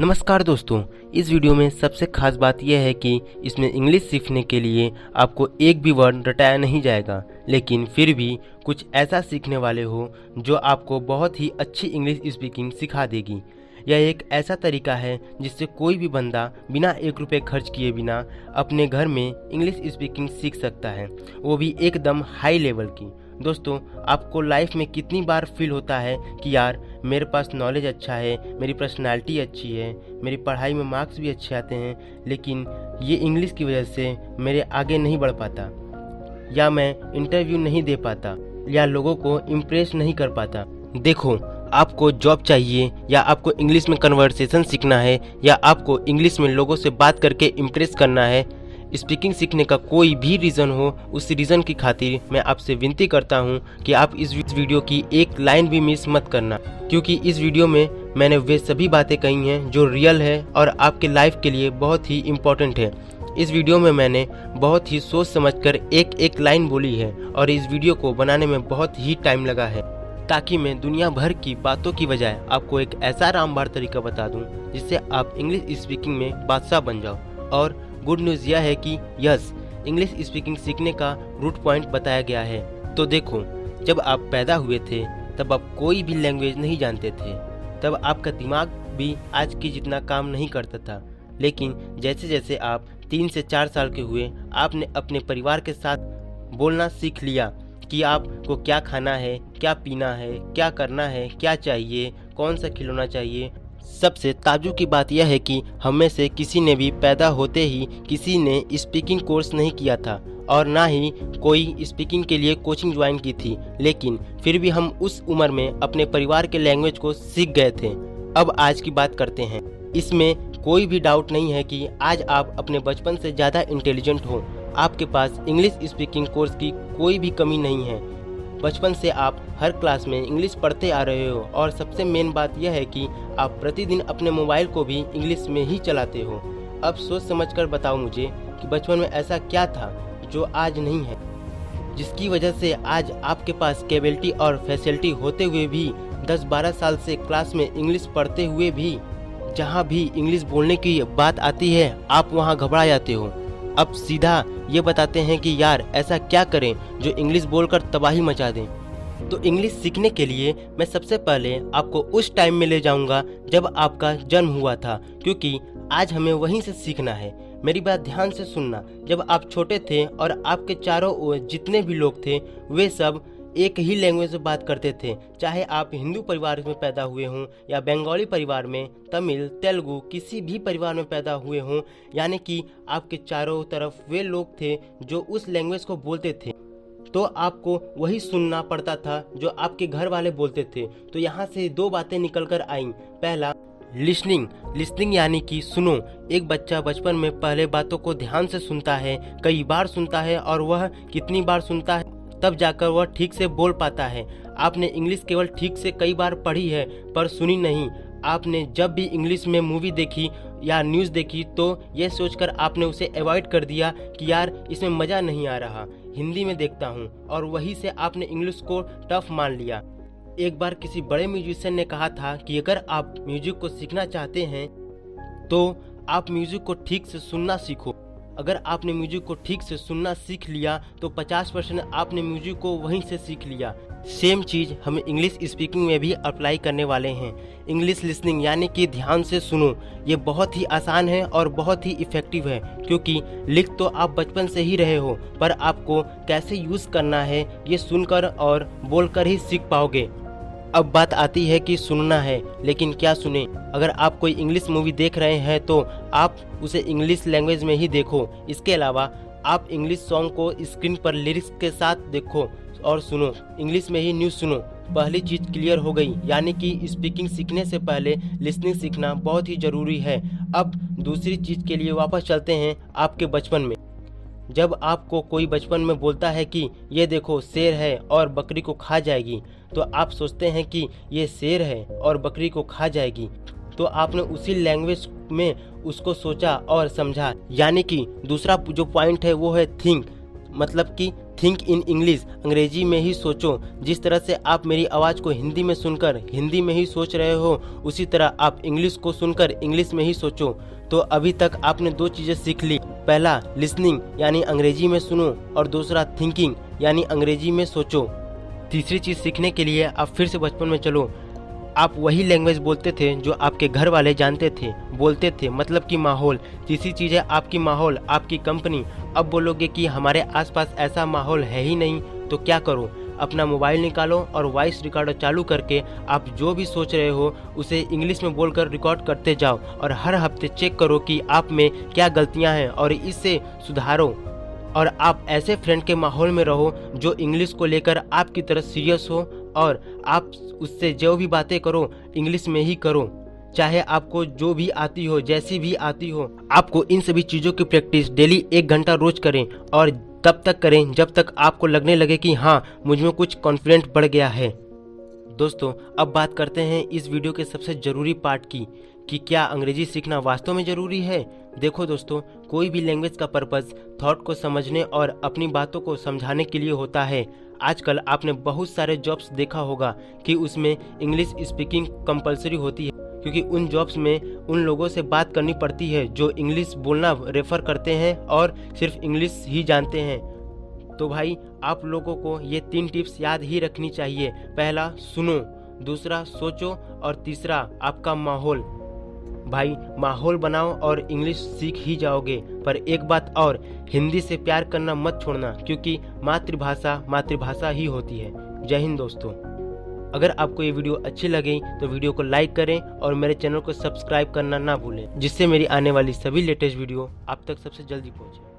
नमस्कार दोस्तों, इस वीडियो में सबसे खास बात यह है कि इसमें इंग्लिश सीखने के लिए आपको एक भी वर्ड रटाया नहीं जाएगा, लेकिन फिर भी कुछ ऐसा सीखने वाले हो जो आपको बहुत ही अच्छी इंग्लिश स्पीकिंग सिखा देगी। यह एक ऐसा तरीका है जिससे कोई भी बंदा बिना 1 रुपये खर्च किए बिना अपने घर में इंग्लिश स्पीकिंग सीख सकता है, वो भी एकदम हाई लेवल की। दोस्तों, आपको लाइफ में कितनी बार फील होता है कि यार मेरे पास नॉलेज अच्छा है, मेरी पर्सनालिटी अच्छी है, मेरी पढ़ाई में मार्क्स भी अच्छे आते हैं, लेकिन ये इंग्लिश की वजह से मेरे आगे नहीं बढ़ पाता, या मैं इंटरव्यू नहीं दे पाता, या लोगों को इम्प्रेस नहीं कर पाता। देखो, आपको जॉब चाहिए, या आपको इंग्लिश में कन्वर्सेशन सीखना है, या आपको इंग्लिश में लोगों से बात करके इम्प्रेस करना है, स्पीकिंग सीखने का कोई भी रीज़न हो, उस रीज़न की खातिर मैं आपसे विनती करता हूं कि आप इस वीडियो की एक लाइन भी मिस मत करना, क्योंकि इस वीडियो में मैंने वे सभी बातें कही हैं जो रियल है और आपके लाइफ के लिए बहुत ही इम्पोर्टेंट है। इस वीडियो में मैंने बहुत ही सोच समझकर एक एक लाइन बोली है और इस वीडियो को बनाने में बहुत ही टाइम लगा है, ताकि मैं दुनिया भर की बातों की बजाय आपको एक ऐसा रामबाण तरीका बता दूं जिससे आप इंग्लिश स्पीकिंग में बादशाह बन जाओ। और गुड न्यूज़ यह है कि यस, इंग्लिश स्पीकिंग सीखने का रूट पॉइंट बताया गया है। तो देखो, जब आप पैदा हुए थे तब आप कोई भी लैंग्वेज नहीं जानते थे, तब आपका दिमाग भी आज की जितना काम नहीं करता था, लेकिन जैसे जैसे आप 3 से 4 साल के हुए, आपने अपने परिवार के साथ बोलना सीख लिया कि आपको क्या खाना है, क्या पीना है, क्या करना है, क्या चाहिए, कौन सा खिलौना चाहिए। सबसे ताज्जुब की बात यह है कि हम में से किसी ने भी पैदा होते ही किसी ने स्पीकिंग कोर्स नहीं किया था और ना ही कोई स्पीकिंग के लिए कोचिंग ज्वाइन की थी, लेकिन फिर भी हम उस उम्र में अपने परिवार के लैंग्वेज को सीख गए थे। अब आज की बात करते हैं। इसमें कोई भी डाउट नहीं है कि आज आप अपने बचपन से ज़्यादा इंटेलिजेंट हो। आपके पास इंग्लिश स्पीकिंग कोर्स की कोई भी कमी नहीं है। बचपन से आप हर क्लास में इंग्लिश पढ़ते आ रहे हो और सबसे मेन बात यह है कि आप प्रतिदिन अपने मोबाइल को भी इंग्लिश में ही चलाते हो। अब सोच समझकर बताओ मुझे कि बचपन में ऐसा क्या था जो आज नहीं है, जिसकी वजह से आज आपके पास कैपेबिलिटी और फैसिलिटी होते हुए भी 10-12 साल से क्लास में इंग्लिश पढ़ते हुए भी जहाँ भी इंग्लिश बोलने की बात आती है आप वहाँ घबरा जाते हो। अब सीधा ये बताते हैं कि यार ऐसा क्या करें जो इंग्लिश बोलकर तबाही मचा दें। तो इंग्लिश सीखने के लिए मैं सबसे पहले आपको उस टाइम में ले जाऊंगा जब आपका जन्म हुआ था, क्योंकि आज हमें वहीं से सीखना है। मेरी बात ध्यान से सुनना। जब आप छोटे थे और आपके चारों ओर जितने भी लोग थे वे सब एक ही लैंग्वेज में बात करते थे, चाहे आप हिंदू परिवार में पैदा हुए हों या बंगाली परिवार में, तमिल, तेलुगु, किसी भी परिवार में पैदा हुए हों, यानी कि आपके चारों तरफ वे लोग थे जो उस लैंग्वेज को बोलते थे, तो आपको वही सुनना पड़ता था जो आपके घर वाले बोलते थे। तो यहाँ से 2 बातें निकल कर आईं। पहला, लिसनिंग यानी कि सुनो। एक बच्चा बचपन में पहले बातों को ध्यान से सुनता है, कई बार सुनता है, और वह कितनी बार सुनता है तब जाकर वह ठीक से बोल पाता है। आपने इंग्लिश केवल ठीक से कई बार पढ़ी है पर सुनी नहीं। आपने जब भी इंग्लिश में मूवी देखी या न्यूज़ देखी तो ये सोचकर आपने उसे अवॉइड कर दिया कि यार इसमें मज़ा नहीं आ रहा, हिंदी में देखता हूँ, और वहीं से आपने इंग्लिश को टफ मान लिया। एक बार किसी बड़े म्यूजिशियन ने कहा था कि अगर आप म्यूजिक को सीखना चाहते हैं तो आप म्यूजिक को ठीक से सुनना सीखो। अगर आपने म्यूजिक को ठीक से सुनना सीख लिया तो 50% आपने म्यूजिक को वहीं से सीख लिया। सेम चीज़ हम इंग्लिश स्पीकिंग में भी अप्लाई करने वाले हैं। इंग्लिश लिसनिंग यानी कि ध्यान से सुनो। ये बहुत ही आसान है और बहुत ही इफ़ेक्टिव है, क्योंकि लिख तो आप बचपन से ही रहे हो, पर आपको कैसे यूज़ करना है ये सुनकर और बोलकर ही सीख पाओगे। अब बात आती है कि सुनना है, लेकिन क्या सुने। अगर आप कोई इंग्लिश मूवी देख रहे हैं तो आप उसे इंग्लिश लैंग्वेज में ही देखो। इसके अलावा आप इंग्लिश सॉन्ग को स्क्रीन पर लिरिक्स के साथ देखो और सुनो, इंग्लिश में ही न्यूज़ सुनो। पहली चीज़ क्लियर हो गई, यानी कि स्पीकिंग सीखने से पहले लिसनिंग सीखना बहुत ही ज़रूरी है। अब दूसरी चीज़ के लिए वापस चलते हैं आपके बचपन में। जब आपको कोई बचपन में बोलता है कि ये देखो शेर है और बकरी को खा जाएगी, तो आप सोचते हैं कि ये शेर है और बकरी को खा जाएगी, तो आपने उसी लैंग्वेज में उसको सोचा और समझा। यानी कि दूसरा जो पॉइंट है वो है थिंक, मतलब कि थिंक इन इंग्लिश, अंग्रेजी में ही सोचो। जिस तरह से आप मेरी आवाज़ को हिंदी में सुनकर हिंदी में ही सोच रहे हो, उसी तरह आप इंग्लिश को सुनकर इंग्लिश में ही सोचो। तो अभी तक आपने 2 चीज़ें सीख ली। पहला लिसनिंग यानी अंग्रेजी में सुनो, और दूसरा थिंकिंग यानी अंग्रेजी में सोचो। तीसरी चीज़ सीखने के लिए आप फिर से बचपन में चलो। आप वही लैंग्वेज बोलते थे जो आपके घर वाले जानते थे, बोलते थे, मतलब कि माहौल। तीसरी चीज़ है आपकी माहौल, आपकी कंपनी। अब बोलोगे कि हमारे आसपास ऐसा माहौल है ही नहीं, तो क्या करो? अपना मोबाइल निकालो और वॉइस रिकॉर्डर चालू करके आप जो भी सोच रहे हो उसे इंग्लिश में बोलकर रिकॉर्ड करते जाओ, और हर हफ्ते चेक करो कि आप में क्या गलतियां हैं और इससे सुधारो। और आप ऐसे फ्रेंड के माहौल में रहो जो इंग्लिश को लेकर आपकी तरह सीरियस हो, और आप उससे जो भी बातें करो इंग्लिश में ही करो, चाहे आपको जो भी आती हो, जैसी भी आती हो। आपको इन सभी चीज़ों की प्रैक्टिस डेली 1 घंटा रोज करें, और तब तक करें जब तक आपको लगने लगे कि हाँ, मुझ में कुछ कॉन्फिडेंट बढ़ गया है। दोस्तों, अब बात करते हैं इस वीडियो के सबसे ज़रूरी पार्ट की, कि क्या अंग्रेजी सीखना वास्तव में ज़रूरी है। देखो दोस्तों, कोई भी लैंग्वेज का पर्पस थॉट को समझने और अपनी बातों को समझाने के लिए होता है। आजकल आपने बहुत सारे जॉब्स देखा होगा कि उसमें इंग्लिश स्पीकिंग कंपलसरी होती है, क्योंकि उन जॉब्स में उन लोगों से बात करनी पड़ती है जो इंग्लिश बोलना रेफर करते हैं और सिर्फ इंग्लिश ही जानते हैं। तो भाई, आप लोगों को ये 3 टिप्स याद ही रखनी चाहिए। पहला सुनो, दूसरा सोचो, और तीसरा आपका माहौल। भाई, माहौल बनाओ और इंग्लिश सीख ही जाओगे। पर एक बात और, हिंदी से प्यार करना मत छोड़ना, क्योंकि मातृभाषा मातृभाषा ही होती है। जय हिंद दोस्तों। अगर आपको ये वीडियो अच्छी लगी तो वीडियो को लाइक करें और मेरे चैनल को सब्सक्राइब करना ना भूलें, जिससे मेरी आने वाली सभी लेटेस्ट वीडियो आप तक सबसे जल्दी पहुंचे।